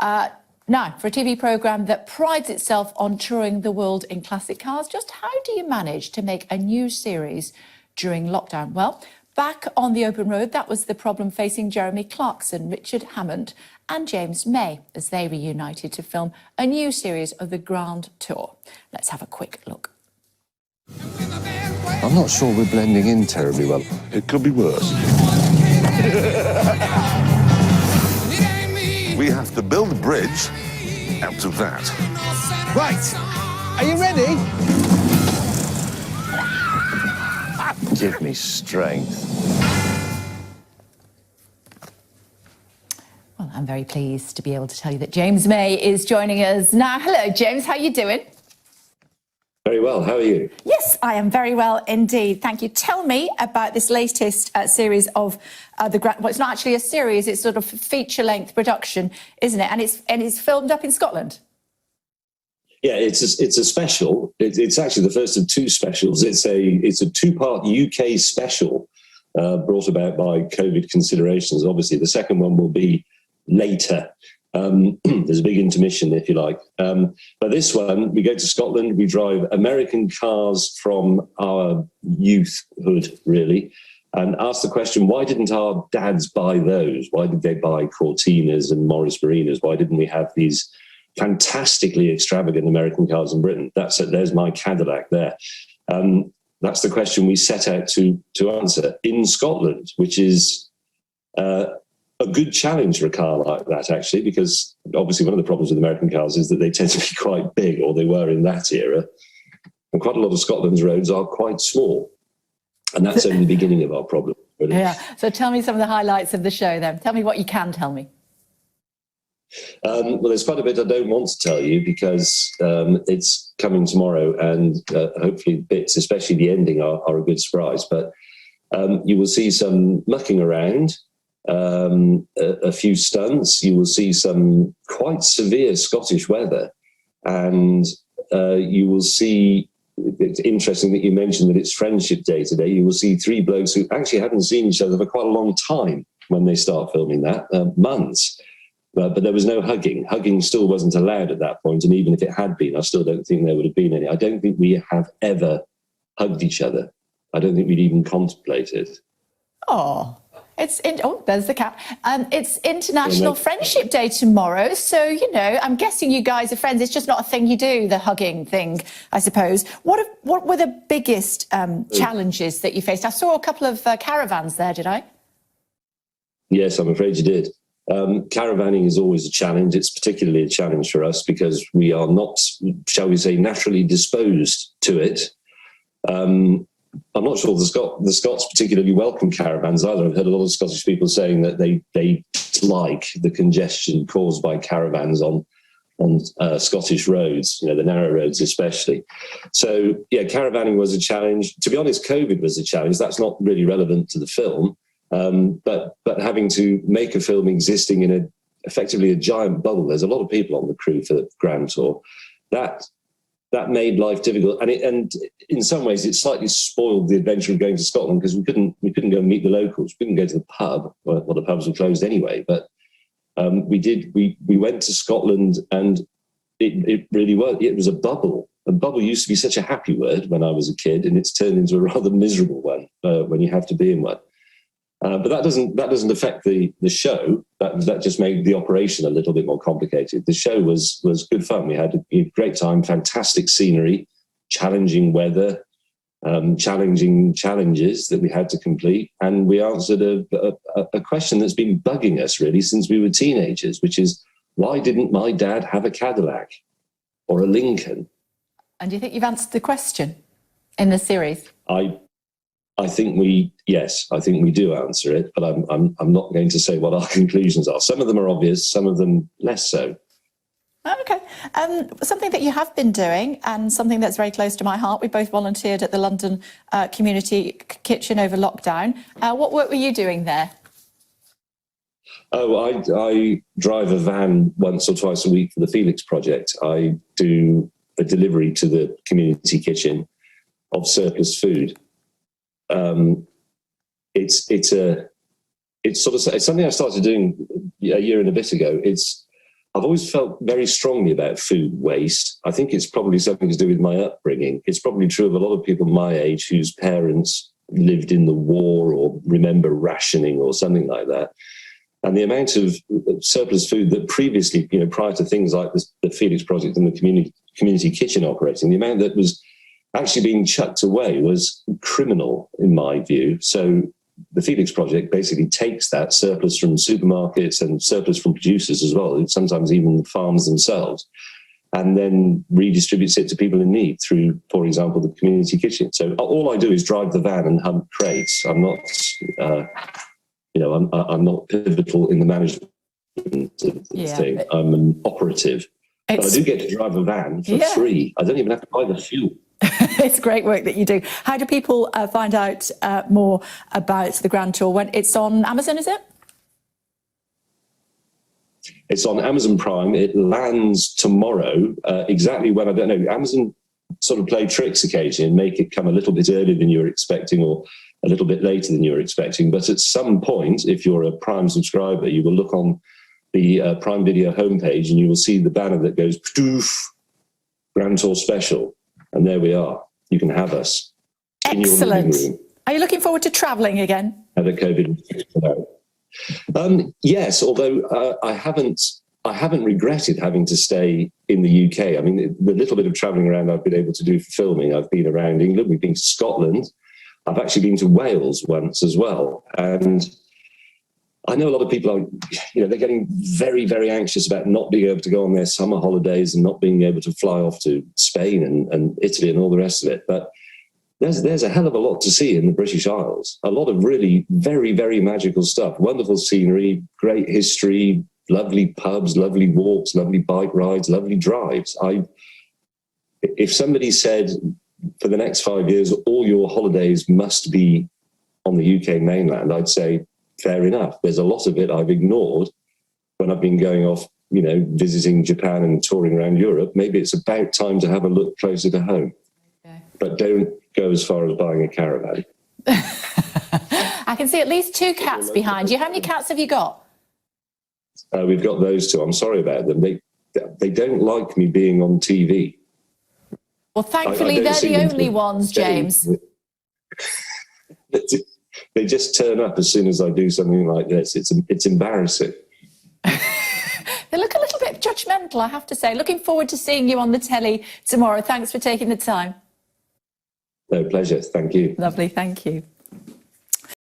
Now, for a TV programme that prides itself on touring the world in classic cars, just how do you manage to make a new series during lockdown? Well, back on the open road, that was the problem facing Jeremy Clarkson, Richard Hammond and James May as they reunited to film a new series of the Grand Tour. Let's have a quick look. I'm not sure we're blending in terribly well. It could be worse. We have to build a bridge out of that. Right, are you ready? Give me strength. Well, I'm very pleased to be able to tell you that James May is joining us now. Hello, James, how are you doing? Very well, how are you? Yes, I am very well indeed. Thank you. Tell me about this latest series of well, it's not actually a series, it's sort of feature-length production, isn't it? And it's filmed up in Scotland. Yeah, it's a special. It's actually the first of two specials. It's a two-part UK special brought about by COVID considerations. Obviously, the second one will be later. There's a big intermission, if you like. But this one, we go to Scotland, we drive American cars from our youthhood, really, and ask the question, why didn't our dads buy those? Why did they buy Cortinas and Morris Marinas? Why didn't we have these fantastically extravagant American cars in Britain? There's my Cadillac there. That's the question we set out to answer in Scotland, which is a good challenge for a car like that, actually, because obviously one of the problems with American cars is that they tend to be quite big, or they were in that era. And quite a lot of Scotland's roads are quite small. And that's only the beginning of our problem, really. Yeah. So tell me some of the highlights of the show then. Tell me what you can tell me. Well, there's quite a bit I don't want to tell you because it's coming tomorrow, and hopefully bits, especially the ending, are a good surprise. But you will see some mucking around, a few stunts. You will see some quite severe Scottish weather, and you will see, it's interesting that you mentioned that it's Friendship Day today. You will see three blokes who actually haven't seen each other for quite a long time when they start filming that, months. But there was no hugging. Hugging still wasn't allowed at that point, and even if it had been, I still don't think there would have been any. I don't think we have ever hugged each other. I don't think we'd even contemplated. Oh, there's the cat. It's International Friendship Day tomorrow, so, you know, I'm guessing you guys are friends. It's just not a thing you do, the hugging thing, I suppose. What were the biggest challenges that you faced? I saw a couple of caravans there, did I? Yes, I'm afraid you did. Caravanning is always a challenge. It's particularly a challenge for us because we are not, shall we say, naturally disposed to it. I'm not sure the Scots particularly welcome caravans either. I've heard a lot of Scottish people saying that they dislike the congestion caused by caravans on Scottish roads, you know, the narrow roads especially. So, yeah, caravanning was a challenge. To be honest, COVID was a challenge. That's not really relevant to the film. But having to make a film existing in effectively a giant bubble, there's a lot of people on the crew for the Grand Tour, that made life difficult, and in some ways it slightly spoiled the adventure of going to Scotland because we couldn't go and meet the locals. We couldn't go to the pub. Well, the pubs were closed anyway, but we went to Scotland, and it really worked. It was a bubble. A bubble used to be such a happy word when I was a kid, and it's turned into a rather miserable one when you have to be in one. But that doesn't affect the show. That just made the operation a little bit more complicated. The show was good fun. We had a great time, fantastic scenery, challenging weather, challenging challenges that we had to complete, and we answered a question that's been bugging us really since we were teenagers, which is, why didn't my dad have a Cadillac or a Lincoln? And do you think you've answered the question in the series? I think we do answer it, but I'm not going to say what our conclusions are. Some of them are obvious, some of them less so. Okay. Something that you have been doing, and something that's very close to my heart. We both volunteered at the London Community Kitchen over lockdown. What work were you doing there? Oh, I drive a van once or twice a week for the Felix Project. I do a delivery to the community kitchen of surplus food. It's something I started doing a year and a bit ago. It's I've always felt very strongly about food waste. I think it's probably something to do with my upbringing. It's probably true of a lot of people my age whose parents lived in the war or remember rationing or something like that. And the amount of surplus food that previously, prior to things like the Felix Project and the community kitchen operating, the amount that was actually being chucked away was criminal in my view. So the Felix Project basically takes that surplus from supermarkets and surplus from producers as well, sometimes even the farms themselves, and then redistributes it to people in need through, for example, the community kitchen. So all I do is drive the van and hump crates. I'm not, I'm not pivotal in the management of the thing. I'm an operative. But I do get to drive a van for free. I don't even have to buy the fuel. It's great work that you do. How do people find out more about the Grand Tour? When it's on Amazon, is it? It's on Amazon Prime. It lands tomorrow, exactly when, I don't know. Amazon sort of play tricks occasionally and make it come a little bit earlier than you were expecting or a little bit later than you were expecting. But at some point, if you're a Prime subscriber, you will look on the Prime Video homepage and you will see the banner that goes, "Pdoof, Grand Tour Special." And there we are. You can have us. Excellent. Are you looking forward to travelling again? Have a COVID. Yes, although I haven't regretted having to stay in the UK. I mean, the little bit of travelling around I've been able to do for filming, I've been around England, we've been to Scotland. I've actually been to Wales once as well. And I know a lot of people are, they're getting very, very anxious about not being able to go on their summer holidays and not being able to fly off to Spain and Italy and all the rest of it. But there's a hell of a lot to see in the British Isles. A lot of really very, very magical stuff. Wonderful scenery, great history, lovely pubs, lovely walks, lovely bike rides, lovely drives. If somebody said for the next 5 years, all your holidays must be on the UK mainland, I'd say, fair enough. There's a lot of it I've ignored when I've been going off, visiting Japan and touring around Europe. Maybe it's about time to have a look closer to home. Okay. But don't go as far as buying a caravan. I can see at least 2 cats behind you. How many cats have you got? We've got those 2. I'm sorry about them. They don't like me being on TV. Well, thankfully, they're the only ones, James. They just turn up as soon as I do something like this. It's embarrassing. They look a little bit judgmental, I have to say. Looking forward to seeing you on the telly tomorrow. Thanks for taking the time. No, pleasure. Thank you. Lovely. Thank you.